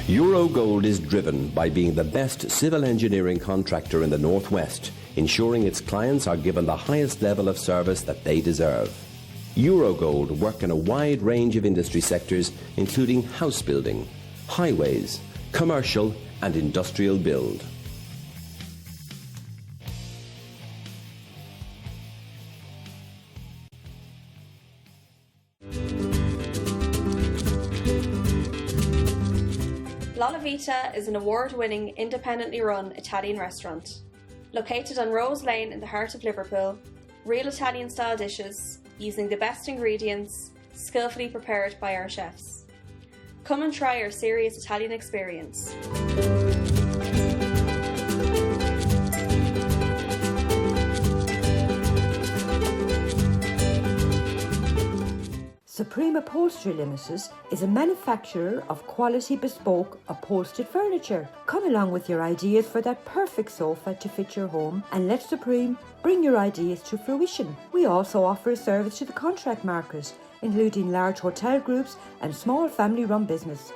Eurogold is driven by being the best civil engineering contractor in the Northwest, ensuring its clients are given the highest level of service that they deserve. Eurogold work in a wide range of industry sectors, including house building, highways, commercial and industrial build. La Vita is an award-winning, independently run Italian restaurant. Located on Rose Lane in the heart of Liverpool, real Italian-style dishes, using the best ingredients, skillfully prepared by our chefs. Come and try our serious Italian experience. Supreme Upholstery Limited is a manufacturer of quality bespoke upholstered furniture. Come along with your ideas for that perfect sofa to fit your home and let Supreme bring your ideas to fruition. We also offer a service to the contract market, including large hotel groups and small family-run business.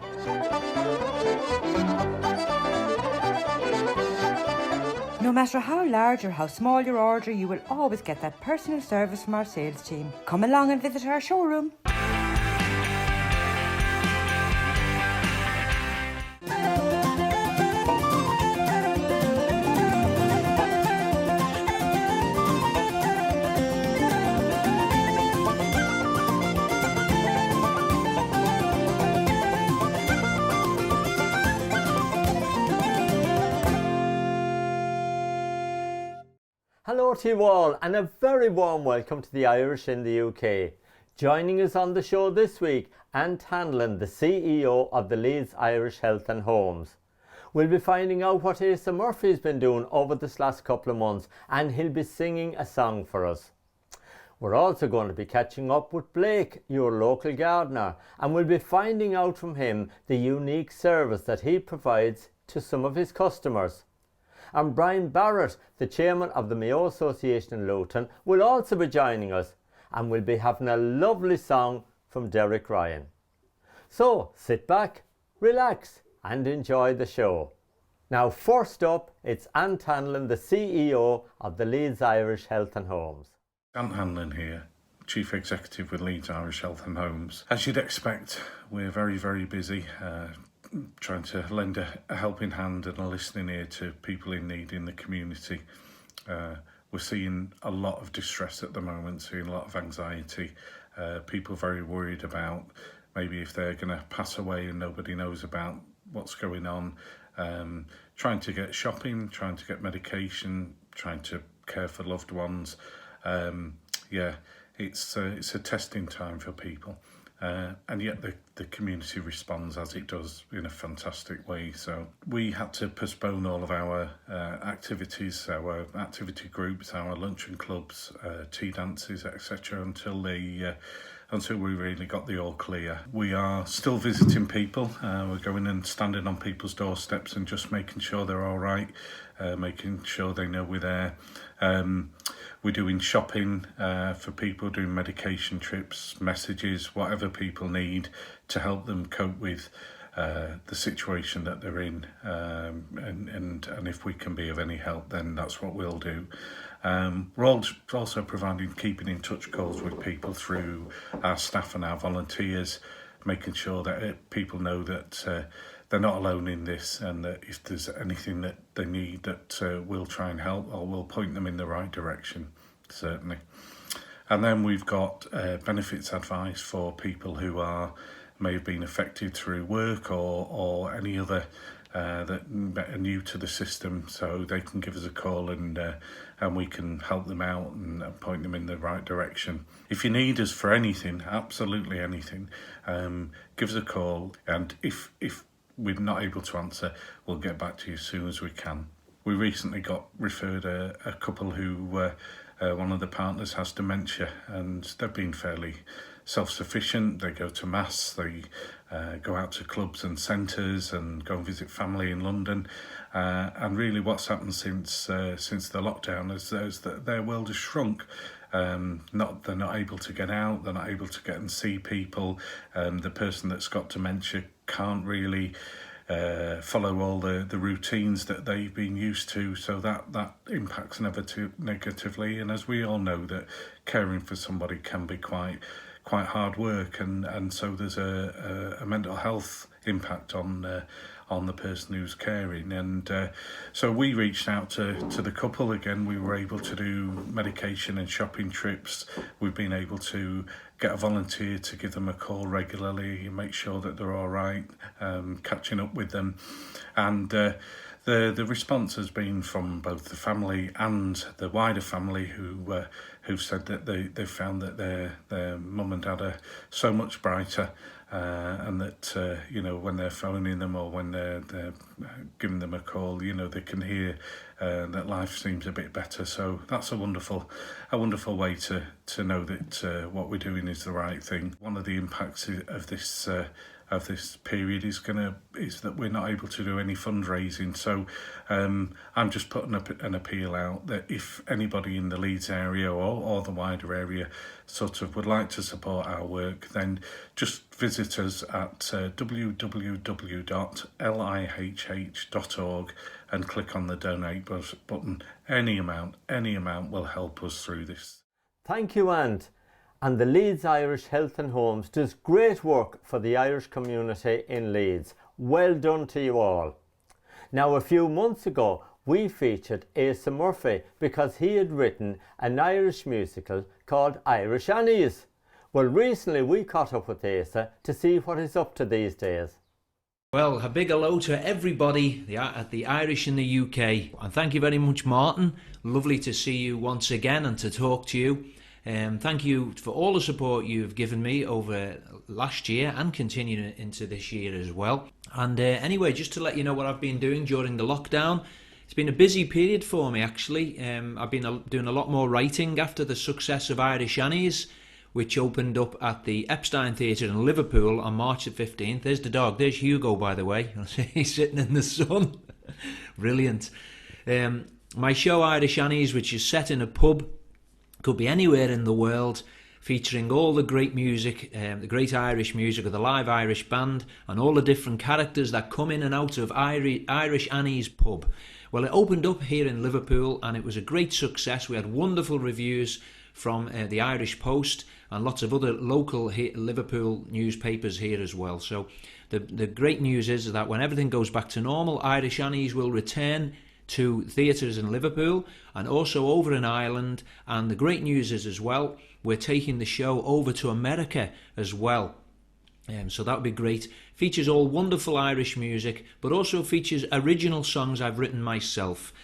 No matter how large or how small your order, you will always get that personal service from our sales team. Come along and visit our showroom. Hello to you all and a very warm welcome to the Irish in the UK. Joining us on the show this week, Ant Hanlon, the CEO of the Leeds Irish Health and Homes. We'll be finding out what Asa Murphy has been doing over this last couple of months, and he'll be singing a song for us. We're also going to be catching up with Blake, your local gardener, and we'll be finding out from him the unique service that he provides to some of his customers. And Brian Barrett, the chairman of the Mayo Association in Luton, will also be joining us, and we'll be having a lovely song from Derek Ryan. So sit back, relax and enjoy the show. Now first up, it's Ant Hanlon, the CEO of the Leeds Irish Health and Homes. Ant Hanlon here, Chief Executive with Leeds Irish Health and Homes. As you'd expect, we're very, very busy trying to lend a helping hand and a listening ear to people in need in the community. We're seeing a lot of distress at the moment, seeing a lot of anxiety, people very worried about maybe if they're going to pass away and nobody knows about what's going on, trying to get shopping, trying to get medication, trying to care for loved ones. It's a testing time for people. And yet the community responds as it does in a fantastic way. So we had to postpone all of our activities, our activity groups, our luncheon clubs, tea dances, etc. until we really got the all clear. We are still visiting people. We're going and standing on people's doorsteps and just making sure they're all right, making sure they know we're there. We're doing shopping for people, doing medication trips, messages, whatever people need to help them cope with the situation that they're in. And if we can be of any help, then that's what we'll do. We're also providing keeping in touch calls with people through our staff and our volunteers, making sure that people know that they're not alone in this, and that if there's anything that they need, that we'll try and help, or we'll point them in the right direction, certainly. And then we've got benefits advice for people who may have been affected through work or any other that are new to the system, so they can give us a call and we can help them out and point them in the right direction. If you need us for anything, absolutely anything, give us a call, and if we're not able to answer, we'll get back to you as soon as we can. We recently got referred a couple who one of the partners has dementia, and they've been fairly self-sufficient. They go to mass, they go out to clubs and centres and go and visit family in London, and really what's happened since the lockdown is that their world has shrunk. They're not able to get out, they're not able to get and see people. The person that's got dementia can't really follow all the routines that they've been used to, so that impacts negatively. And as we all know, that caring for somebody can be quite hard work, and so there's a mental health impact on the person who's caring. And so we reached out to the couple again. We were able to do medication and shopping trips. We've been able to get a volunteer to give them a call regularly and make sure that they're all right, catching up with them. And the response has been from both the family and the wider family, who've said that they found that their mum and dad are so much brighter, and that when they're phoning them or when they're giving them a call, they can hear that life seems a bit better. So that's a wonderful way to know that what we're doing is the right thing. One of the impacts of this period is that we're not able to do any fundraising. So I'm just putting an appeal out that if anybody in the Leeds area or the wider area sort of would like to support our work, then just visit us at www.lihh.org and click on the donate button. Any amount will help us through this. Thank you, Ant. And the Leeds Irish Health and Homes does great work for the Irish community in Leeds. Well done to you all. Now, a few months ago, we featured Asa Murphy because he had written an Irish musical called Irish Annies. Well, recently we caught up with Asa to see what he's up to these days. Well, a big hello to everybody at the Irish in the UK. And thank you very much, Martin. Lovely to see you once again and to talk to you. Thank you for all the support you've given me over last year and continuing into this year as well. And anyway, just to let you know what I've been doing during the lockdown. It's been a busy period for me, actually. I've been doing a lot more writing after the success of Irish Annies, which opened up at the Epstein Theatre in Liverpool on March the 15th. There's the dog. There's Hugo, by the way. He's sitting in the sun. Brilliant. My show Irish Annies, which is set in a pub, could be anywhere in the world, featuring all the great music, the great Irish music of the live Irish band, and all the different characters that come in and out of Irish Annie's pub. Well, it opened up here in Liverpool and it was a great success. We had wonderful reviews from the Irish Post and lots of other local Liverpool newspapers here as well. So the great news is that when everything goes back to normal, Irish Annies will return to theatres in Liverpool and also over in Ireland. And the great news is as well, we're taking the show over to America as well. So that would be great. Features all wonderful Irish music, but also features original songs I've written myself.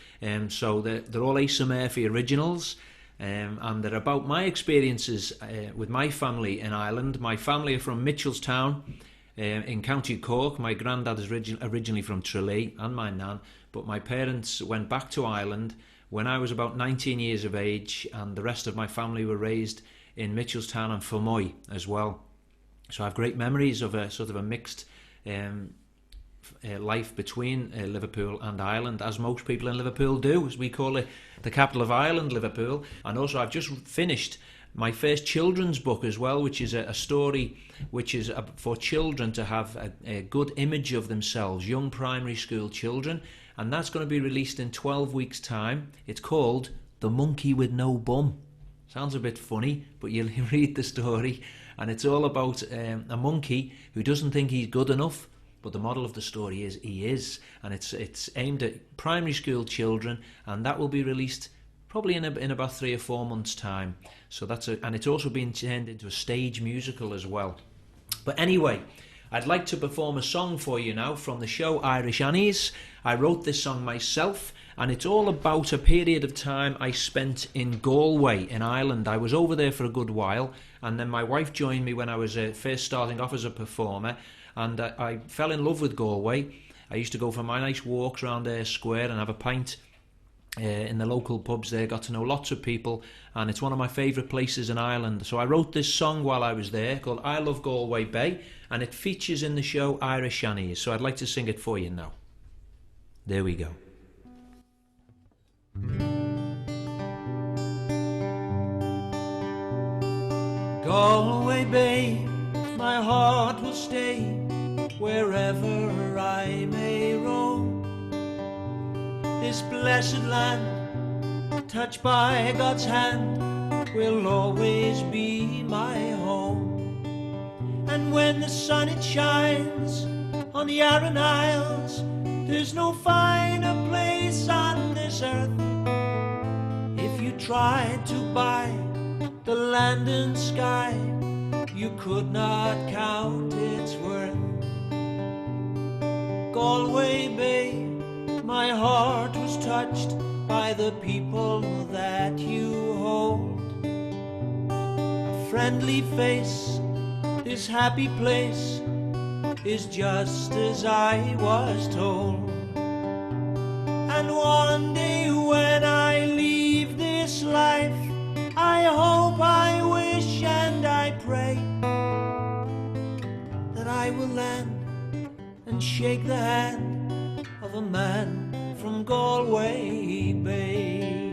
So they're all Asa Murphy originals, and they're about my experiences with my family in Ireland. My family are from Mitchelstown in County Cork. My granddad is originally from Tralee, and my nan, but my parents went back to Ireland when I was about 19 years of age, and the rest of my family were raised in Mitchelstown and Fermoy as well. So I have great memories of a sort of a mixed life between Liverpool and Ireland, as most people in Liverpool do, as we call it the capital of Ireland, Liverpool. And also I've just finished my first children's book as well, which is a story which is for children to have a good image of themselves, young primary school children, and that's going to be released in 12 weeks' time. It's called The Monkey with No Bum. Sounds a bit funny, but you'll read the story. And it's all about a monkey who doesn't think he's good enough, but the model of the story is he is. And it's aimed at primary school children, and that will be released probably in about 3 or 4 months' time. So and it's also been turned into a stage musical as well. But anyway, I'd like to perform a song for you now from the show Irish Annies. I wrote this song myself, and it's all about a period of time I spent in Galway in Ireland. I was over there for a good while, and then my wife joined me when I was first starting off as a performer, and I fell in love with Galway. I used to go for my nice walks around their square and have a pint in the local pubs there, got to know lots of people, and it's one of my favourite places in Ireland. So I wrote this song while I was there called I Love Galway Bay, and it features in the show Irish Annies. So I'd like to sing it for you now. There we go. Galway Bay, my heart will stay. wherever I may roam. This blessed land, touched by God's hand, will always be my home. And when the sun it shines on the Aran Isles, there's no finer place on this earth. If you tried to buy the land and sky, you could not count its worth. Galway Bay, my heart was touched by the people that you hold. A friendly face, this happy place is just as I was told. And one day when I leave this life, I hope, I wish and I pray that I will land and shake the hand of a man from Galway Bay.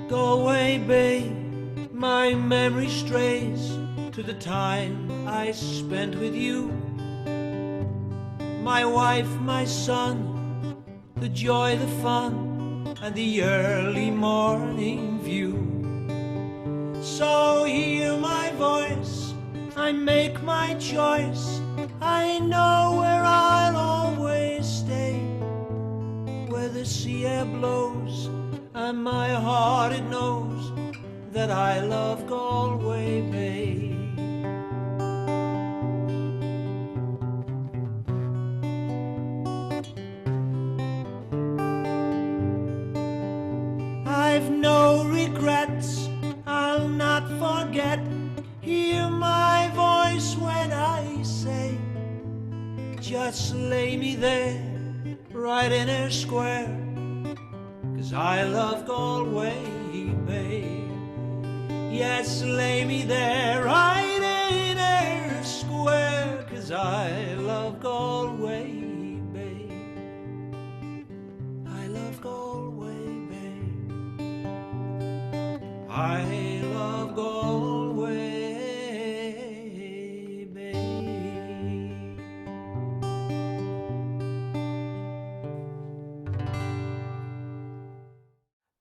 Galway Bay, my memory strays to the time I spent with you. My wife, my son, the joy, the fun, and the early morning view. So hear my voice, I make my choice, I know where I'll always stay, where the sea air blows and my heart it knows that I love Galway Bay. I've no regrets, I'll not forget. Hear my voice when I say, just lay me there, right in her square, 'cause I love Galway Bay. Yes, lay me there, right in her square, 'cause I love Galway Bay. I love Galway Bay. I love Galway Bay.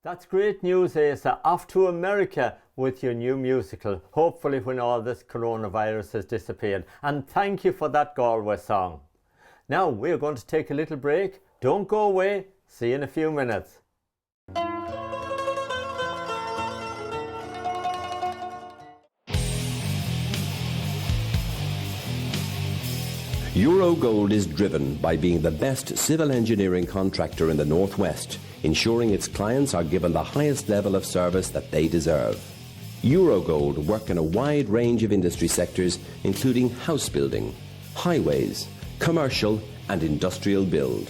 That's great news, Asa. Off to America with your new musical, hopefully when all this coronavirus has disappeared. And thank you for that Galway song. Now we're going to take a little break. Don't go away. See you in a few minutes. Eurogold is driven by being the best civil engineering contractor in the Northwest, ensuring its clients are given the highest level of service that they deserve. Eurogold work in a wide range of industry sectors, including house building, highways, commercial and industrial build.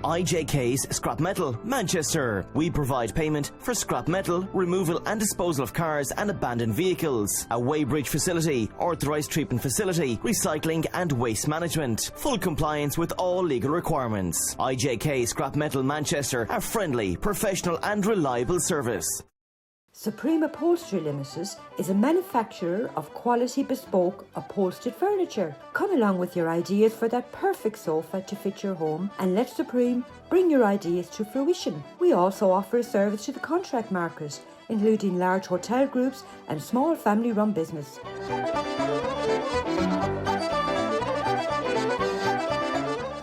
IJK's Scrap Metal, Manchester. We provide payment for scrap metal, removal and disposal of cars and abandoned vehicles. A weighbridge facility, authorised treatment facility, recycling and waste management. Full compliance with all legal requirements. IJK Scrap Metal, Manchester. A friendly, professional and reliable service. Supreme Upholstery Limited is a manufacturer of quality bespoke upholstered furniture. Come along with your ideas for that perfect sofa to fit your home and let Supreme bring your ideas to fruition. We also offer a service to the contract market, including large hotel groups and small family-run business.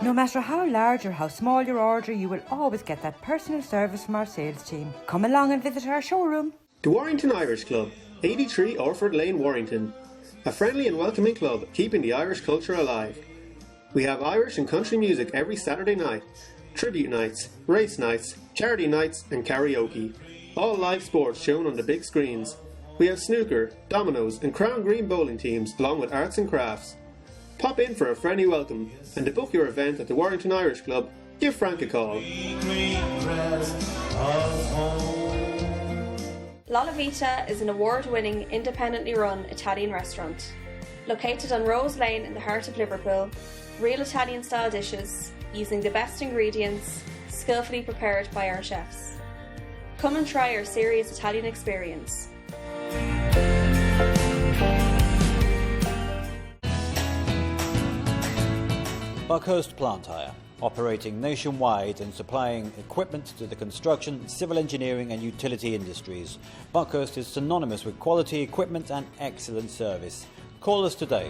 No matter how large or how small your order, you will always get that personal service from our sales team. Come along and visit our showroom. The Warrington Irish Club, 83 Orford Lane, Warrington. A friendly and welcoming club keeping the Irish culture alive. We have Irish and country music every Saturday night, tribute nights, race nights, charity nights and karaoke. All live sports shown on the big screens. We have snooker, dominoes and Crown Green bowling teams along with arts and crafts. Pop in for a friendly welcome and to book your event at the Warrington Irish Club, give Frank a call. La Vita is an award-winning, independently run Italian restaurant. Located on Rose Lane in the heart of Liverpool, real Italian-style dishes, using the best ingredients, skillfully prepared by our chefs. Come and try our serious Italian experience. Buckhurst Plant Hire, operating nationwide and supplying equipment to the construction, civil engineering and utility industries. Buckhurst is synonymous with quality equipment and excellent service. Call us today.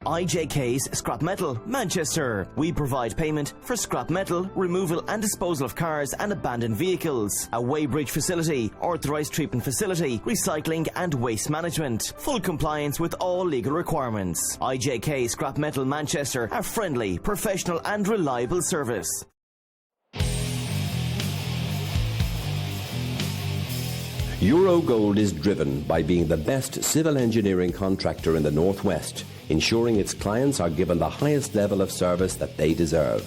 IJK's Scrap Metal, Manchester. We provide payment for scrap metal, removal and disposal of cars and abandoned vehicles. A weighbridge facility, authorised treatment facility, recycling and waste management. Full compliance with all legal requirements. IJK Scrap Metal Manchester, a friendly, professional and reliable service. Eurogold is driven by being the best civil engineering contractor in the Northwest, ensuring its clients are given the highest level of service that they deserve.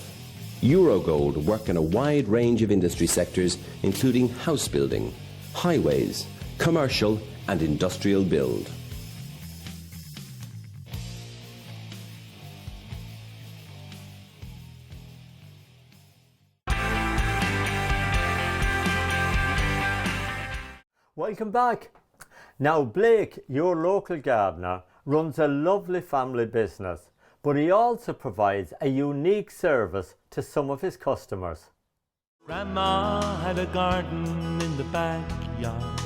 Eurogold work in a wide range of industry sectors, including house building, highways, commercial and industrial build. Welcome back. Now Blake, your local gardener, runs a lovely family business, but he also provides a unique service to some of his customers. Grandma had a garden in the backyard.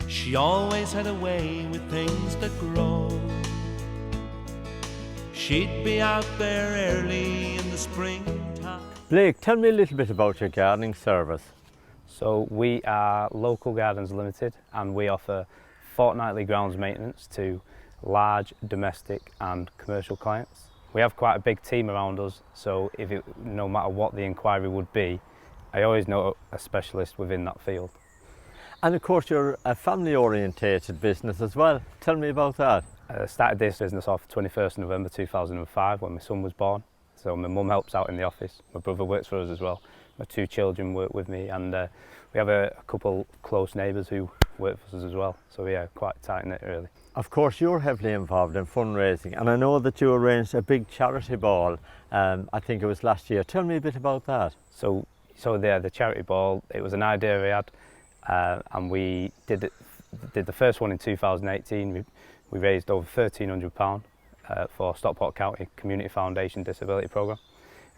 She always had a way with things that grow. She'd be out there early in the springtime. Blake, tell me a little bit about your gardening service. So we are Local Gardens Limited and we offer fortnightly grounds maintenance to large domestic and commercial clients. We have quite a big team around us, so no matter what the inquiry would be, I always know a specialist within that field. And of course you're a family orientated business as well. Tell me about that. I started this business off 21st November 2005 when my son was born. So my mum helps out in the office, my brother works for us as well. My two children work with me and we have a couple close neighbours who work for us as well. So yeah, quite tight-knit really. Of course you're heavily involved in fundraising and I know that you arranged a big charity ball, I think it was last year. Tell me a bit about that. So the charity ball, it was an idea we had and we did the first one in 2018. We raised over £1,300 for Stockport County Community Foundation Disability Programme.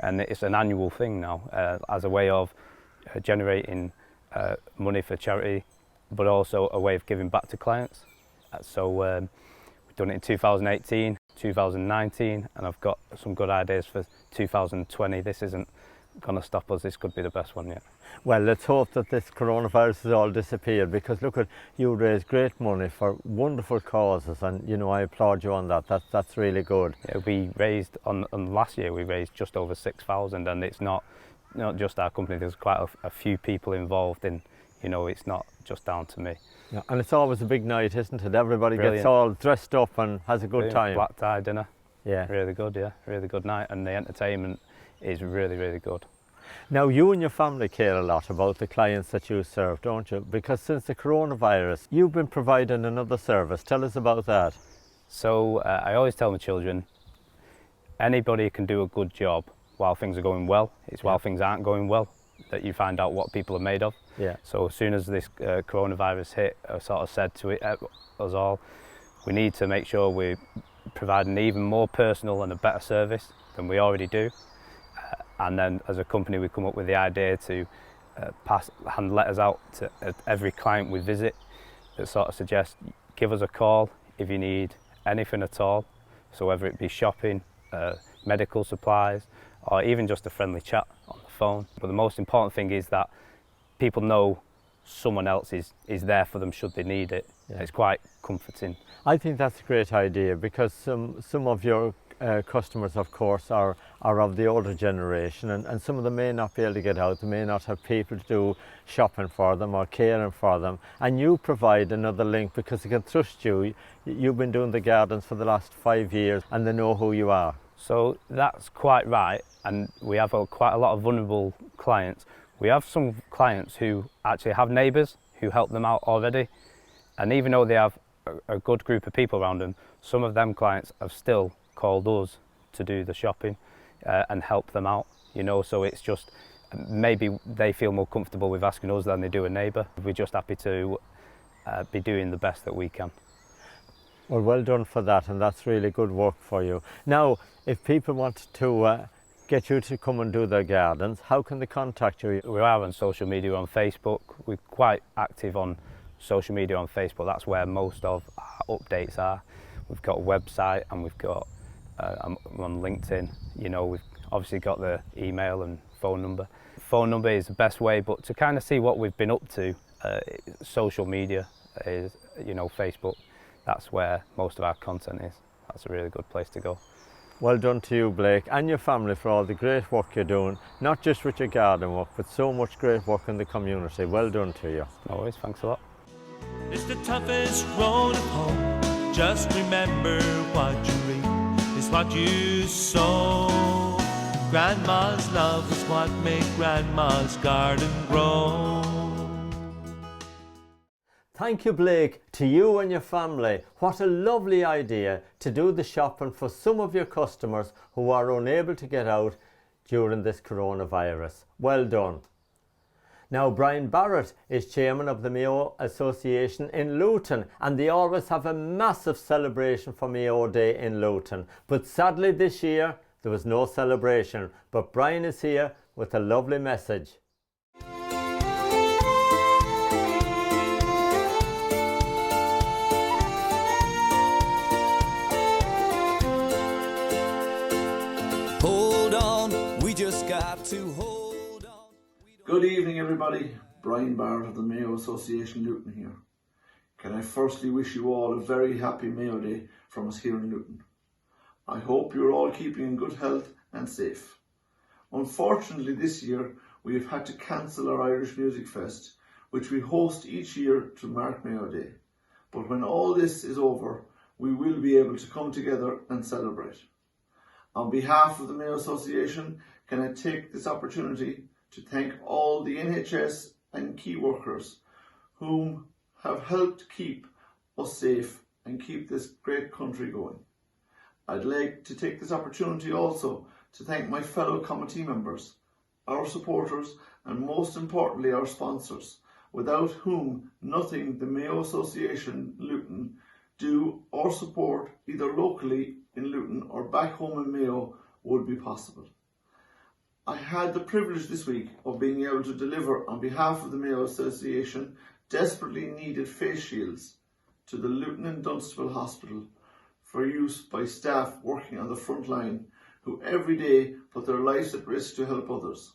And it's an annual thing now as a way of generating money for charity, but also a way of giving back to clients. So we've done it in 2018, 2019, and I've got some good ideas for 2020. This isn't going to stop us. This could be the best one yet. Well, let's hope that this coronavirus has all disappeared, because look, you raise great money for wonderful causes, and you know I applaud you on that. That's really good. Yeah, we raised on last year we raised just over 6,000, and it's not just our company. There's quite a few people involved in. You know, it's not just down to me. Yeah, and it's always a big night, isn't it? Everybody Brilliant. gets all dressed up and has a good time. Black tie dinner. Yeah, really good. Yeah, really good night, and the entertainment is really, really good. Now you and your family care a lot about the clients that you serve, don't you? Because since the coronavirus, you've been providing another service. Tell us about that. So I always tell my children, anybody can do a good job while things are going well. It's while things aren't going well that you find out what people are made of. Yeah. So as soon as this coronavirus hit, I sort of said to us all, we need to make sure we provide an even more personal and a better service than we already do. And then as a company we come up with the idea to hand letters out to every client we visit that sort of suggests give us a call if you need anything at all. So whether it be shopping, medical supplies, or even just a friendly chat on the phone. But the most important thing is that people know someone else is there for them should they need it. It's quite comforting. I think that's a great idea, because some of your customers, of course, are of the older generation, and some of them may not be able to get out. They may not have people to do shopping for them or caring for them, and you provide another link because they can trust you. You've been doing the gardens for the last 5 years and they know who you are. So that's quite right, and we have quite a lot of vulnerable clients. We have some clients who actually have neighbours who help them out already, and even though they have a good group of people around them, some of them clients have still called us to do the shopping and help them out, you know. So it's just maybe they feel more comfortable with asking us than they do a neighbour. We're just happy to be doing the best that we can. Well done for that, and that's really good work for you. Now, if people want to get you to come and do their gardens, how can they contact you? We are on social media, on Facebook. We're quite active on social media on Facebook. That's where most of our updates are. We've got a website, and we've got on LinkedIn. You know, we've obviously got the email and phone number. Phone number is the best way, but to kind of see what we've been up to, social media is, you know, Facebook. That's where most of our content is. That's a really good place to go. Well done to you, Blake, and your family for all the great work you're doing, not just with your garden work, but so much great work in the community. Well done to you. No worries, thanks a lot. It's the toughest road of home. Just remember, what you reap is what you sow. Grandma's love is what made Grandma's garden grow. Thank you, Blake, to you and your family. What a lovely idea to do the shopping for some of your customers who are unable to get out during this coronavirus. Well done. Now, Brian Barrett is chairman of the Mayo Association in Luton, and they always have a massive celebration for Mayo Day in Luton. But sadly this year there was no celebration, but Brian is here with a lovely message. Hold on, we just got to hold on. Good evening, everybody. Brian Barrett of the Mayo Association Luton here. Can I firstly wish you all a very happy Mayo Day from us here in Luton. I hope you're all keeping in good health and safe. Unfortunately, this year we have had to cancel our Irish Music Fest, which we host each year to mark Mayo Day. But when all this is over, we will be able to come together and celebrate. On behalf of the Mayo Association, can I take this opportunity to thank all the NHS and key workers whom have helped keep us safe and keep this great country going. I'd like to take this opportunity also to thank my fellow committee members, our supporters, and most importantly our sponsors, without whom nothing the Mayo Association Luton do or support either locally in Luton or back home in Mayo would be possible. I had the privilege this week of being able to deliver on behalf of the Mayo Association desperately needed face shields to the Luton and Dunstable Hospital for use by staff working on the front line who every day put their lives at risk to help others.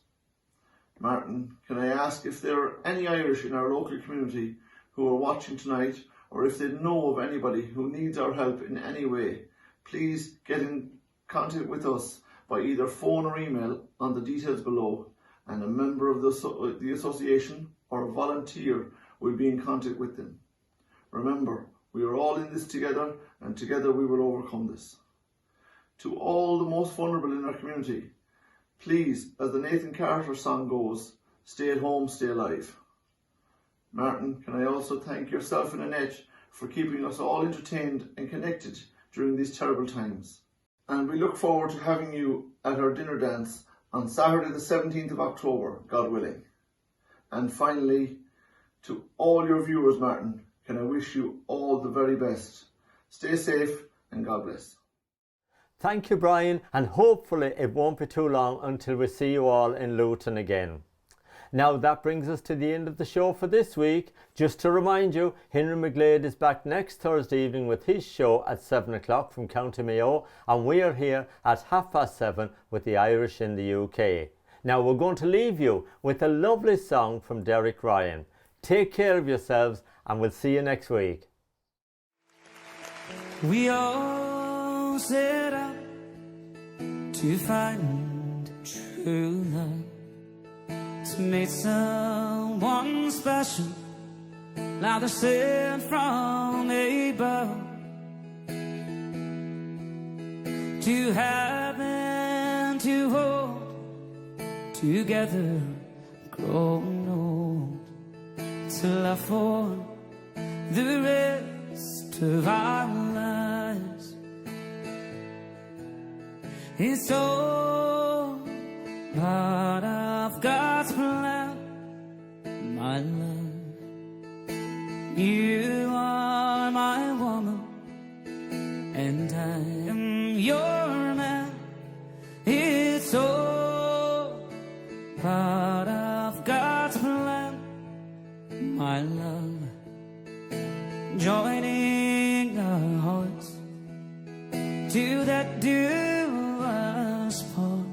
Martin, can I ask if there are any Irish in our local community who are watching tonight, or if they know of anybody who needs our help in any way, please get in contact with us by either phone or email on the details below, and a member of the association or a volunteer will be in contact with them. Remember, we are all in this together, and together we will overcome this. To all the most vulnerable in our community, please, as the Nathan Carter song goes, stay at home, stay alive. Martin, can I also thank yourself and Annette for keeping us all entertained and connected during these terrible times. And we look forward to having you at our dinner dance on Saturday the 17th of October, God willing. And finally, to all your viewers, Martin, can I wish you all the very best. Stay safe and God bless. Thank you, Brian, and hopefully it won't be too long until we see you all in Luton again. Now that brings us to the end of the show for this week. Just to remind you, Henry McGlade is back next Thursday evening with his show at 7 o'clock from County Mayo, and we are here at 7:30 with the Irish in the UK. Now we're going to leave you with a lovely song from Derek Ryan. Take care of yourselves, and we'll see you next week. We all set out to find true love, to meet someone special, like they're sent from above, to have and to hold together, growing old, to love for the rest of our lives. It's all part of God's plan, my love. You are my woman, and I am your man. It's all part of God's plan, my love. Joining our hearts to that do us part,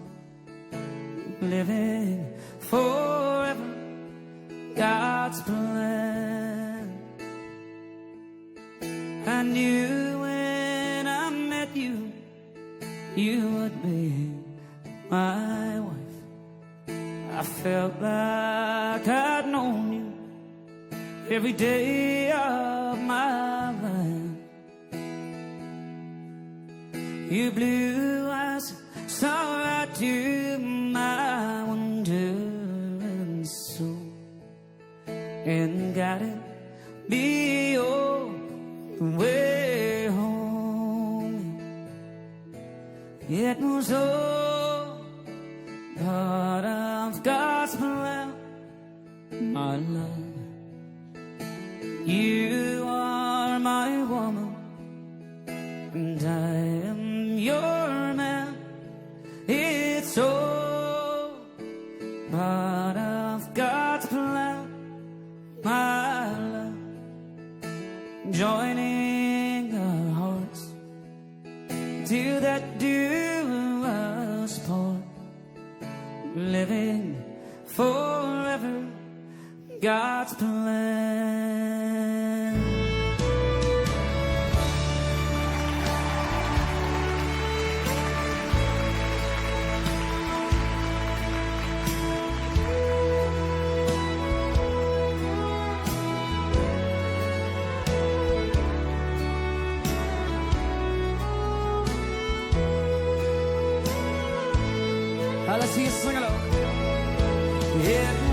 living forever, God's plan. I knew when I met you, you would be my wife. I felt like I'd known you every day of my life. Your blue eyes saw right to my wondering soul and guided me all the way home. It was all part of God's plan, my love. You are my woman, and I am your man. It's all part of God's plan, my love. Joining our hearts to that do us part, living forever, God's plan. Let's see you sing along. It